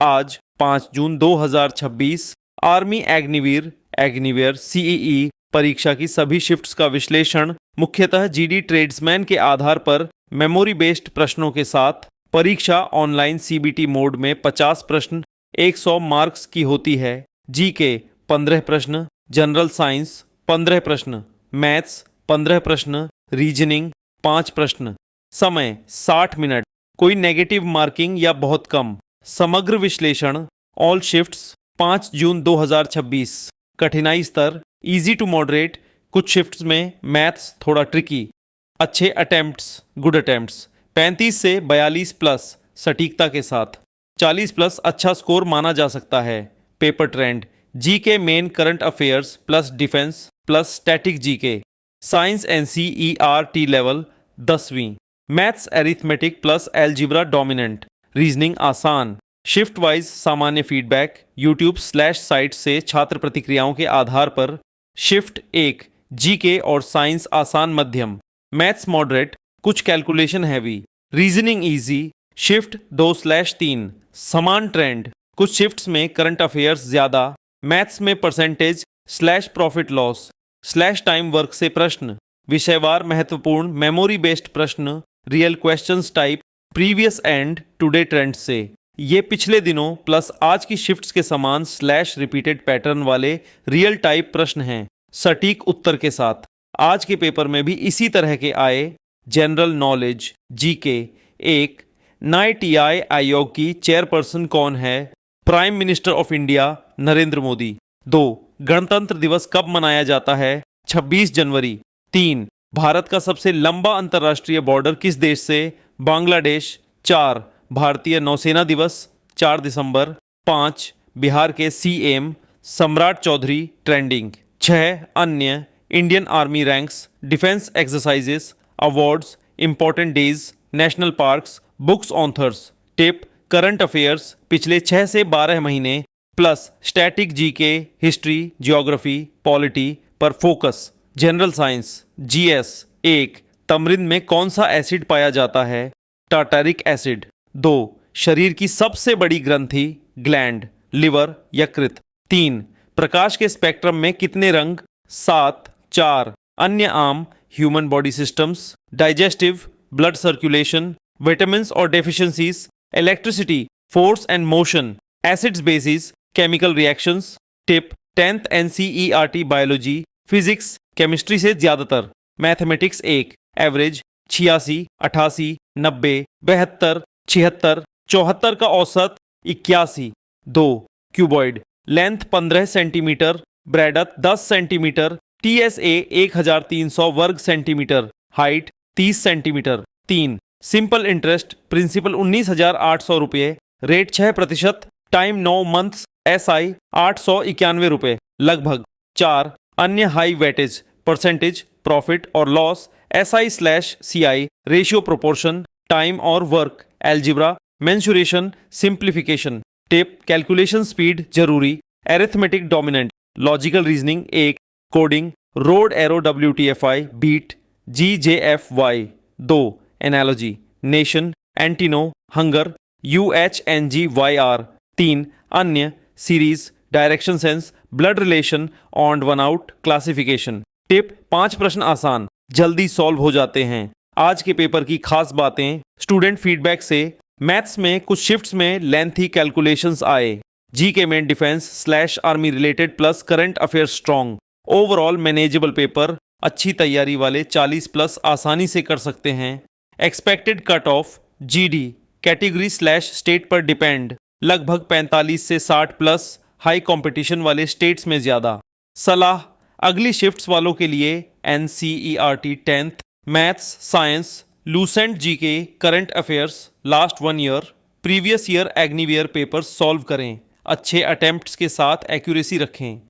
आज 5 जून 2026 army एग्निवीर CEE परीक्षा की सभी शिफ्ट्स का विश्लेषण मुख्यतः जीडी ट्रेड्समैन के आधार पर मेमोरी बेस्ड प्रश्नों के साथ। परीक्षा ऑनलाइन सीबीटी मोड में 50 प्रश्न 100 मार्क्स की होती है। जीके 15 प्रश्न, जनरल साइंस 15 प्रश्न, मैथ्स 15 प्रश्न, रीजनिंग 5 प्रश्न। समय 60 मिनट। कोई नेगेटिव मार्किंग या बहुत कम। समग्र विश्लेषण ऑल शिफ्ट्स 5 जून 2026। कठिनाई स्तर इजी टू मॉडरेट, कुछ शिफ्ट्स में मैथ्स थोड़ा ट्रिकी। अच्छे अटेम्प्ट्स, गुड अटेम्प्ट्स 35 से 42 प्लस सटीकता के साथ। 40 प्लस अच्छा स्कोर माना जा सकता है। Paper trend GK main current affairs plus defence plus static GK. Science NCERT level 10वीं। Maths arithmetic plus algebra dominant. Reasoning आसान। शिफ्ट वाइज सामान्य फीडबैक YouTube/साइट से छात्र प्रतिक्रियाओं के आधार पर। शिफ्ट 1 जीके और साइंस आसान मध्यम। मैथ्स मॉडरेट, कुछ calculation heavy. Reasoning easy. Shift 2/3 समान ट्रेंड, कुछ शिफ्ट्स में करंट अफेयर्स ज्यादा। मैथ्स में percentage /profit loss /time work से प्रश्न। विषयवार महत्वपूर्ण मेमोरी बेस्ड प्रश्न, real questions type previous and today trend से। ये पिछले दिनों प्लस आज की शिफ्ट्स के समान /रिपीटेड पैटर्न वाले रियल टाइप प्रश्न हैं, सटीक उत्तर के साथ। आज के पेपर में भी इसी तरह के आए। जनरल नॉलेज जीके 1 NITI आयोग की चेयरपर्सन कौन है? Prime minister of India Narendra Modi. 2 गणतंत्र दिवस कब मनाया जाता है? 26 जनवरी। 3 भारत का सबसे लंबा अंतर्राष्ट्रीय बॉर्डर किस देश से? बांग्लादेश। 4 भारतीय नौसेना दिवस 4 दिसंबर। 5 बिहार के सीएम सम्राट चौधरी ट्रेंडिंग। 6 अन्य Indian army ranks, defence exercises, awards, important days, national parks, books authors. Tip current affairs पिछले 6 से 12 महीने plus static GK, history, geography, polity पर focus. General science GS 1 tamarind में कौन सा एसिड पाया जाता है? Tartaric acid. 2 शरीर की सबसे बड़ी ग्रंथि, ग्लैंड, लिवर, यकृत। 3 प्रकाश के स्पेक्ट्रम में कितने रंग? 7। 4 अन्य आम human body systems, digestive, blood circulation, vitamins और deficiencies, electricity, force and motion, acids bases, chemical reactions. Tip 10th NCERT biology, physics, chemistry से ज्यादातर। मैथमेटिक्स 1 एवरेज 86, 88, 90, 72, 76, 74 का औसत 81। 2 cuboid length 15 centimetre, breadth 10 centimetre, TSA 1300 वर्ग centimetre, height 30 centimetre. 3 simple interest principal 19,800 रुपये, rate 6%, time 9 months, SI 891 रुपये लगभग। 4 अन्य high weightage percentage, profit और loss, SI/CI, ratio proportion, time और work, algebra, mensuration, simplification. Tip calculation speed जरूरी, arithmetic dominant, logical reasoning 1, coding, road arrow WTFI, beat, GJFY। 2 analogy, nation, एंटीनो, hunger, UHNGYR। 3 अन्य series, direction sense, blood relation, odd one out, classification. Tip 5 प्रश्न आसान, जल्दी solve हो जाते हैं। आज के पेपर की खास बातें स्टूडेंट फीडबैक से। मैथ्स में कुछ शिफ्ट्स में लेंथी कैलकुलेशंस आए। जीके में defence army related plus current affair strong. Overall manageable paper, अच्छी तैयारी वाले 40 प्लस आसानी से कर सकते हैं। एक्सपेक्टेड कट ऑफ GD कैटेगरी/स्टेट पर डिपेंड, लगभग 45 से 60 प्लस, हाई कंपटीशन वाले स्टेट्स में ज्यादा। सलाह अगली शिफ्ट्स वालों के लिए NCERT 10th maths, science, Lucent GK, current affairs, last 1 year, previous year Agniveer paper solve करें। अच्छे अटेम्प्ट्स के साथ एक्यूरेसी रखें।